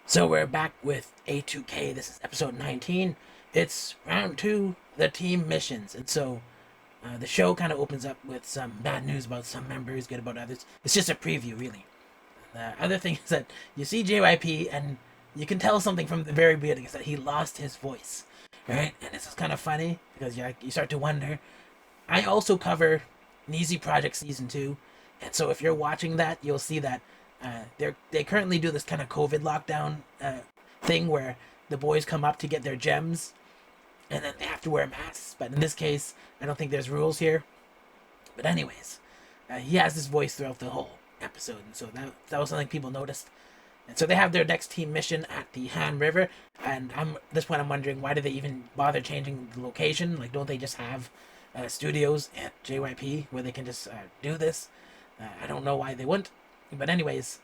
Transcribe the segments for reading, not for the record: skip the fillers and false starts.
So we're back with A2K. This is episode 19. It's round two, the team missions. And so the show kind of opens up with some bad news about some members, good about others. It's just a preview, really. The other thing is that you see JYP, and you can tell something from the very beginning is that he lost his voice, right? And this is kind of funny because you start to wonder. I also cover Neezy Project Season 2, and so if you're watching that, you'll see that they currently do this kind of COVID lockdown thing where the boys come up to get their gems, and then they have to wear masks. But in this case, I don't think there's rules here. But anyways, he has this voice throughout the whole episode, and so that was something people noticed. And so they have their next team mission at the Han River, and at this point I'm wondering, why did they even bother changing the location? Like, don't they just have studios at JYP where they can just do this? I don't know why they wouldn't. But anyways,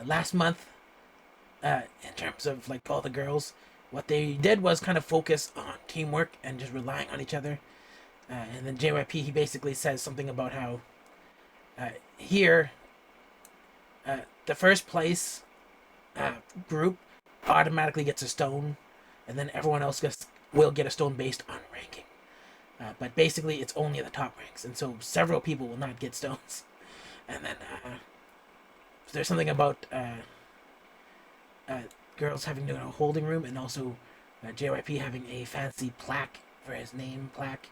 last month, in terms of like all the girls, what they did was kind of focus on teamwork and just relying on each other. And then JYP, he basically says something about how here, the first place group automatically gets a stone, and then everyone else will get a stone based on ranking. But basically, it's only the top ranks, and so several people will not get stones. And then there's something about girls having to go to a holding room, and also JYP having a fancy plaque for his name plaque.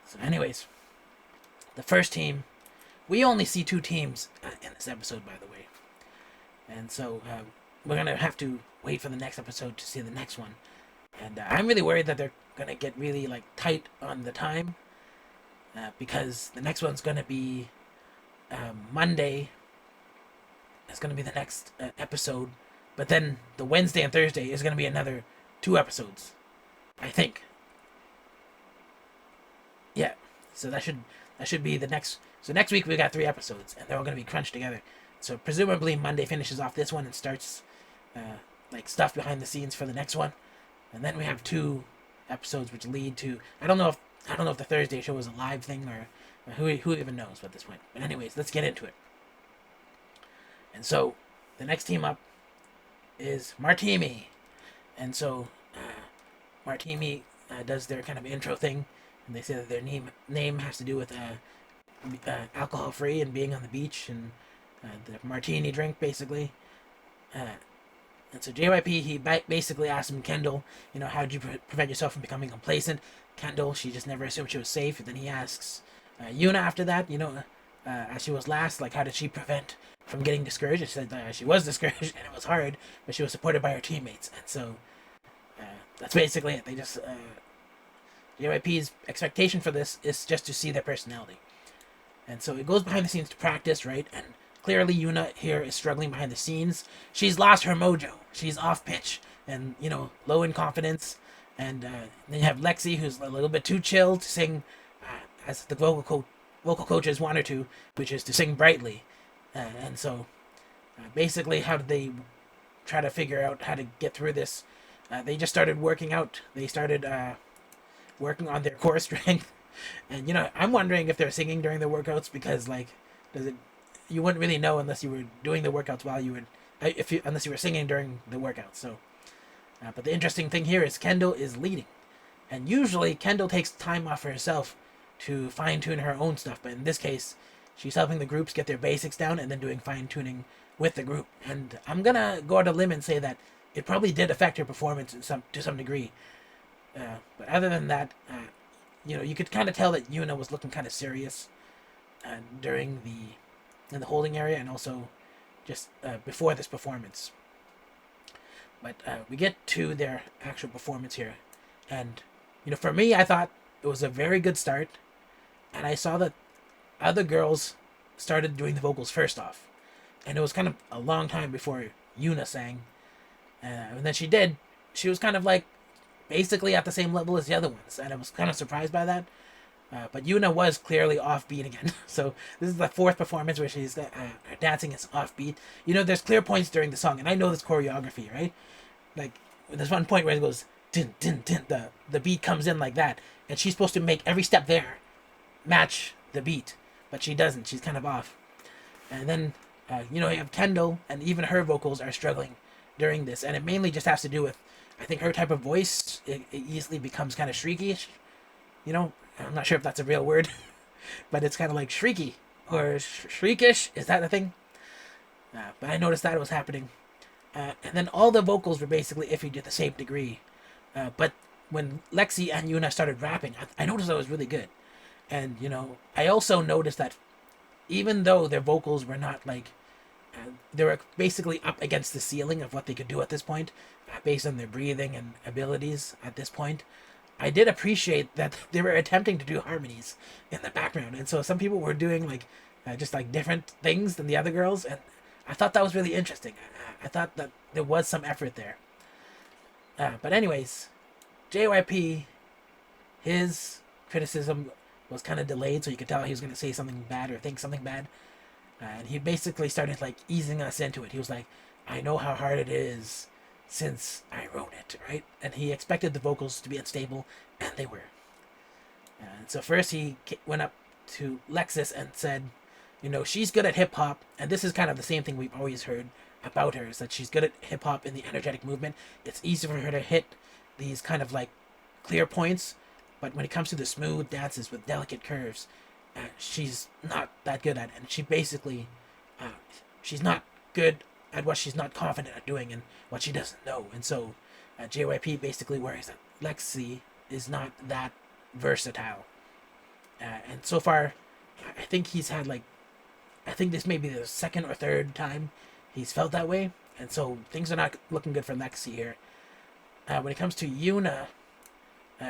So, anyways, the first team, we only see two teams in this episode, by the way, and so we're gonna have to wait for the next episode to see the next one. And I'm really worried that they're gonna get really like tight on the time, because the next one's gonna be Monday. It's gonna be the next episode, but then the Wednesday and Thursday is gonna be another 2 episodes, I think. Yeah, so that should be the next. So next week we got 3 episodes, and they're all gonna be crunched together. So presumably Monday finishes off this one and starts like stuff behind the scenes for the next one, and then we have 2 episodes which lead to I don't know if the Thursday show is a live thing or who even knows at this point. But anyways, let's get into it. And so the next team up is Martimi, and so Martimi does their kind of intro thing, and they say that their name has to do with alcohol free and being on the beach and the martini drink basically. And so JYP, he basically asked him, Kendall, how did you prevent yourself from becoming complacent? Kendall, she just never assumed she was safe. And then he asks Yuna after that, as she was last, like, how did she prevent from getting discouraged? She said she was discouraged and it was hard, but she was supported by her teammates. And so that's basically it. They just JYP's expectation for this is just to see their personality. And so it goes behind the scenes to practice, right? And clearly Yuna here is struggling behind the scenes. She's lost her mojo. She's off pitch and, low in confidence. And then you have Lexi, who's a little bit too chill to sing as the vocal coaches want her to, which is to sing brightly. And so basically, how did they try to figure out how to get through this? They just started working out. They started working on their core strength. And, I'm wondering if they're singing during their workouts, because, like, you wouldn't really know unless you were doing the workouts while you were, unless you were singing during the workouts. So, but the interesting thing here is Kendall is leading, and usually Kendall takes time off for herself to fine tune her own stuff. But in this case, she's helping the groups get their basics down and then doing fine tuning with the group. And I'm gonna go out on a limb and say that it probably did affect her performance to some degree. But other than that, you could kind of tell that Yuna was looking kind of serious during in the holding area, and also just before this performance. But we get to their actual performance here, and for me, I thought it was a very good start, and I saw that other girls started doing the vocals first off, and it was kind of a long time before Yuna sang, and then she did. She was kind of like basically at the same level as the other ones, and I was kind of surprised by that. But Yuna was clearly offbeat again. So this is the 4th performance where she's her dancing is offbeat. There's clear points during the song, and I know this choreography, right? Like, there's one point where it goes din din din. The beat comes in like that, and she's supposed to make every step there match the beat, but she doesn't. She's kind of off. And then You know, you have Kendall, and even her vocals are struggling during this, and it mainly just has to do with, I think, her type of voice. It easily becomes kind of shrieky. You know, I'm not sure if that's a real word, but it's kind of like shrieky or shriekish. Is that a thing? But I noticed that it was happening. And then all the vocals were basically iffy to the same degree. But when Lexi and Yuna started rapping, I noticed that was really good. And, you know, I also noticed that even though their vocals were not like, they were basically up against the ceiling of what they could do at this point, based on their breathing and abilities at this point, I did appreciate that they were attempting to do harmonies in the background. And so some people were doing like, just like different things than the other girls. And I thought that was really interesting. I thought that there was some effort there. But anyways, JYP, his criticism was kind of delayed, so you could tell he was going to say something bad or think something bad. And he basically started like easing us into it. He was like, I know how hard it is since I wrote it, right? And he expected the vocals to be unstable, and they were. And so first he went up to Lexus and said, you know, she's good at hip hop, and this is kind of the same thing we've always heard about her, is that she's good at hip hop in the energetic movement. It's easy for her to hit these kind of like clear points, but when it comes to the smooth dances with delicate curves, she's not that good at it. And she basically, she's not good at what she's not confident at doing and what she doesn't know. And so JYP basically worries that Lexi is not that versatile. And so far, I think he's had like, I think this may be the second or third time he's felt that way. And so things are not looking good for Lexi here. When it comes to Yuna,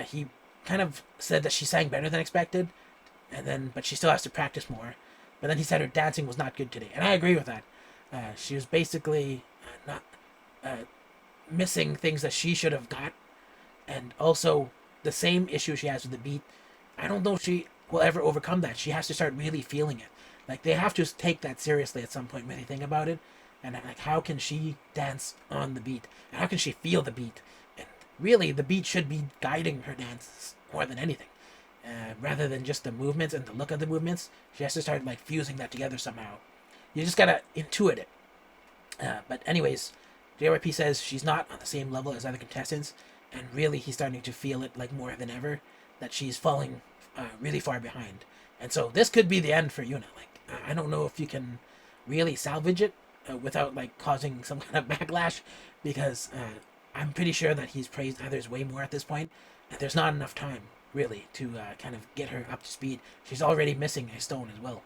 he kind of said that she sang better than expected, but she still has to practice more. But then he said her dancing was not good today, and I agree with that. She was basically not missing things that she should have got, and also the same issue she has with the beat. I don't know if she will ever overcome that. She has to start really feeling it. Like, they have to take that seriously at some point when they think about it. And like, how can she dance on the beat? And how can she feel the beat? And really, the beat should be guiding her dances more than anything. Rather than just the movements and the look of the movements, she has to start like fusing that together somehow. You just gotta intuit it. But anyways, JYP says she's not on the same level as other contestants, and really he's starting to feel it like more than ever, that she's falling really far behind. And so this could be the end for Yuna. Like, I don't know if you can really salvage it without like causing some kind of backlash, because I'm pretty sure that he's praised others way more at this point, and there's not enough time really to kind of get her up to speed. She's already missing a stone as well.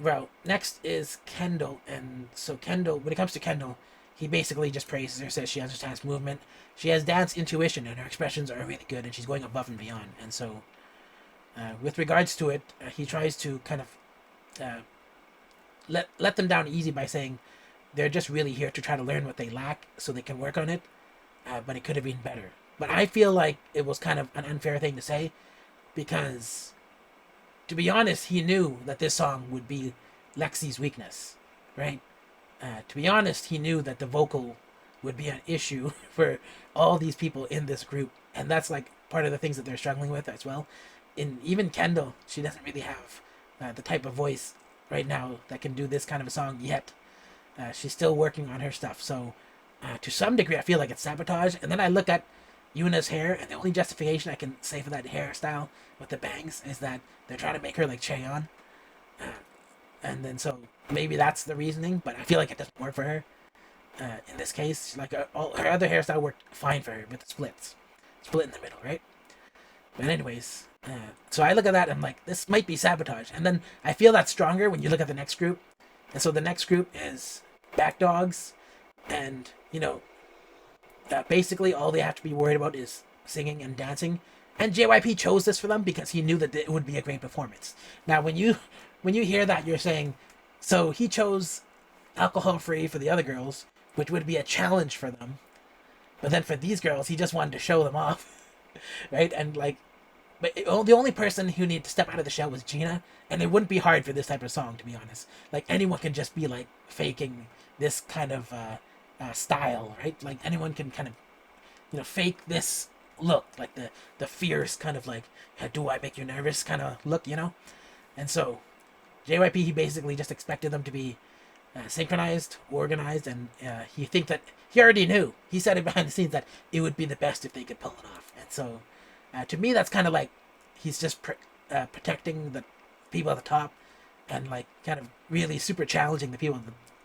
Well, next is Kendall, and so Kendall, when it comes to Kendall, he basically just praises her, says she understands movement, she has dance intuition, and her expressions are really good, and she's going above and beyond. And so, with regards to it, he tries to kind of let them down easy by saying they're just really here to try to learn what they lack so they can work on it, but it could have been better. But I feel like it was kind of an unfair thing to say, because, to be honest, he knew that this song would be Lexi's weakness, right? To be honest, he knew that the vocal would be an issue for all these people in this group, and that's like part of the things that they're struggling with as well. In even Kendall, she doesn't really have the type of voice right now that can do this kind of a song yet. She's still working on her stuff, so to some degree, I feel like it's sabotage. And then I look at Yuna's hair, and the only justification I can say for that hairstyle with the bangs is that they're trying to make her like Cheon. And then so maybe that's the reasoning, but I feel like it doesn't work for her. In this case, like all her other hairstyle worked fine for her with the splits, split in the middle, right? But anyways, so I look at that and I'm like, this might be sabotage. And then I feel that stronger when you look at the next group. And so the next group is Back Dogs, and you know, basically all they have to be worried about is singing and dancing. And JYP chose this for them because he knew that it would be a great performance. Now, when you hear that, you're saying, so he chose alcohol free for the other girls, which would be a challenge for them. But then for these girls, he just wanted to show them off, right? And like, but the only person who needed to step out of the shell was Gina, and it wouldn't be hard for this type of song, to be honest. Like, anyone can just be like faking this kind of style, right? Like, anyone can kind of, you know, fake this look, like the fierce kind of like, do I make you nervous kind of look, you know? And so JYP, he basically just expected them to be synchronized, organized, and he already knew. He said it behind the scenes that it would be the best if they could pull it off. And so, to me, that's kind of like he's just protecting the people at the top, and like kind of really super challenging the people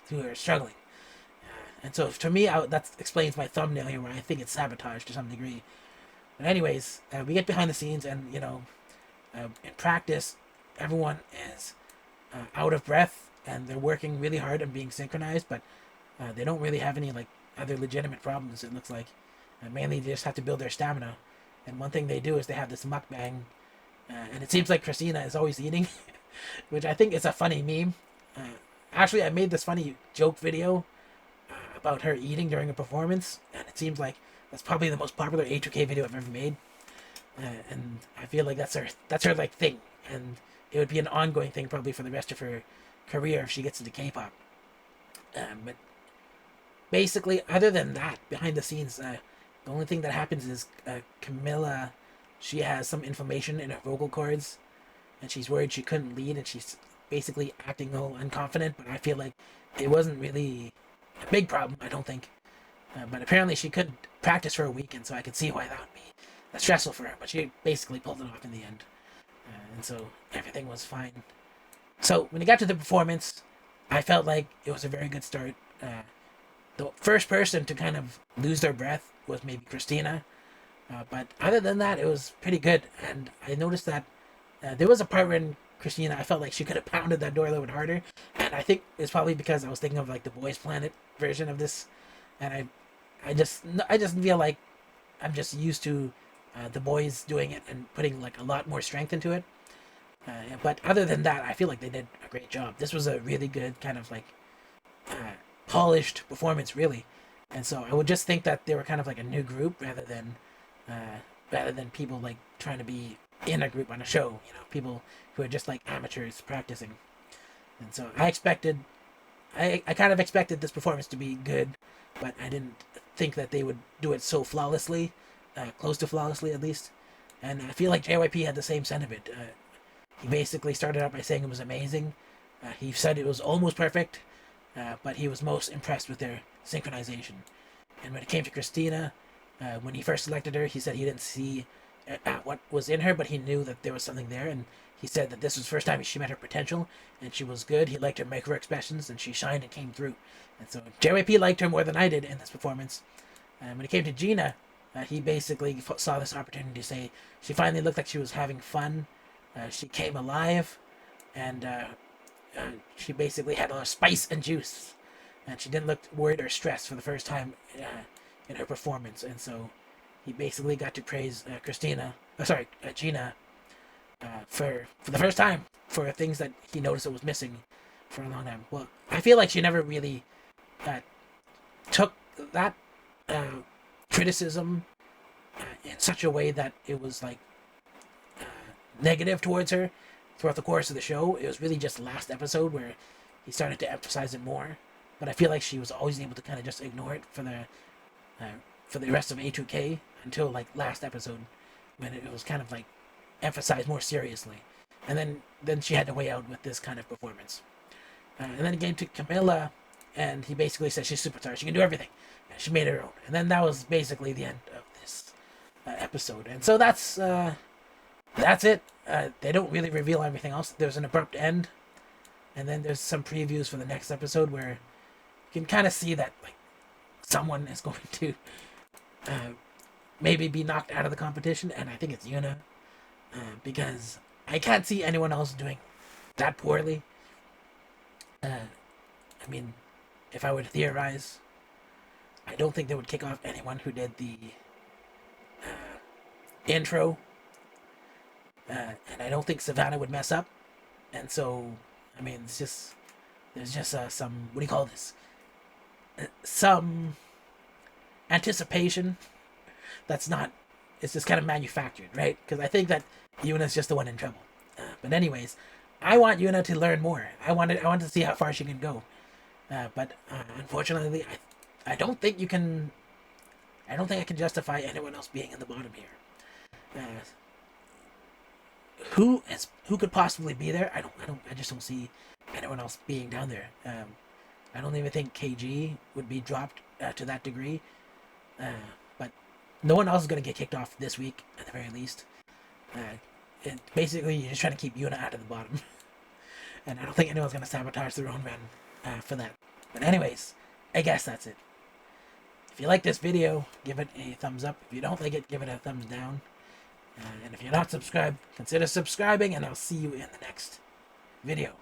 who are struggling. And so, to me, that explains my thumbnail here, where I think it's sabotage to some degree. But anyways, we get behind the scenes, and in practice, everyone is out of breath, and they're working really hard and being synchronized, but they don't really have any like other legitimate problems. It looks like mainly they just have to build their stamina. And one thing they do is they have this mukbang, and it seems like Christina is always eating, which I think is a funny meme. Actually, I made this funny joke video about her eating during a performance, and it seems like that's probably the most popular A2K video I've ever made. And I feel like that's her like thing, and it would be an ongoing thing probably for the rest of her career if she gets into K-pop. But basically, other than that, behind the scenes, the only thing that happens is Camilla, she has some inflammation in her vocal cords, and she's worried she couldn't lead, and she's basically acting all unconfident. But I feel like it wasn't really a big problem, I don't think. But apparently she could practice for a week, and so I could see why that would be stressful for her. But she basically pulled it off in the end, and so everything was fine. So when it got to the performance, I felt like it was a very good start. The first person to kind of lose their breath was maybe Christina, but other than that, it was pretty good. And I noticed that there was a part when Christina, I felt like she could have pounded that door a little bit harder, and I think it's probably because I was thinking of like the Boys Planet version of this, and I just feel like I'm just used to the boys doing it and putting like a lot more strength into it. But other than that, I feel like they did a great job. This was a really good kind of like polished performance, really. And so I would just think that they were kind of like a new group rather than people like trying to be in a group on a show. People who are just like amateurs practicing. And so I kind of expected this performance to be good, but I didn't think that they would do it so flawlessly, close to flawlessly at least. And I feel like JYP had the same sentiment. He basically started out by saying it was amazing. He said it was almost perfect, but he was most impressed with their synchronization. And when it came to Christina, when he first selected her, he said he didn't see what was in her, but he knew that there was something there. And he said that this was the first time she met her potential, and she was good. He liked her micro expressions, and she shined and came through. And so JYP liked her more than I did in this performance. And when it came to Gina, he basically saw this opportunity to say she finally looked like she was having fun. She came alive, and she basically had a lot of spice and juice, and she didn't look worried or stressed for the first time in her performance. And so he basically got to praise Gina, for the first time for things that he noticed that was missing for a long time. Well, I feel like she never really took that criticism in such a way that it was like negative towards her throughout the course of the show. It was really just last episode where he started to emphasize it more. But I feel like she was always able to kind of just ignore it for the rest of A2K until like last episode when it was kind of like emphasized more seriously. And then she had to weigh out with this kind of performance. And then it came to Camilla, and he basically said she's superstar. She can do everything. And she made her own. And then that was basically the end of this episode. And so that's it. They don't really reveal everything else. There's an abrupt end, and then there's some previews for the next episode where you can kind of see that like someone is going to maybe be knocked out of the competition, and I think it's Yuna, because I can't see anyone else doing that poorly. I mean, if I were to theorize, I don't think they would kick off anyone who did the intro. And I don't think Savannah would mess up. And so, I mean, there's just some, what do you call this? Some anticipation that's not, it's just kind of manufactured, right? Because I think that Yuna's just the one in trouble. But anyways, I want Yuna to learn more. I want to see how far she can go. But unfortunately, I don't think you can, I don't think I can justify anyone else being in the bottom here. who could possibly be there? I just don't see anyone else being down there. I don't even think KG would be dropped to that degree. But no one else is gonna get kicked off this week at the very least. Basically, you're just trying to keep Yuna out of the bottom, and I don't think anyone's gonna sabotage their own run for that. But anyways, I guess that's it. If you like this video, give it a thumbs up. If you don't like it, give it a thumbs down. And if you're not subscribed, consider subscribing, and I'll see you in the next video.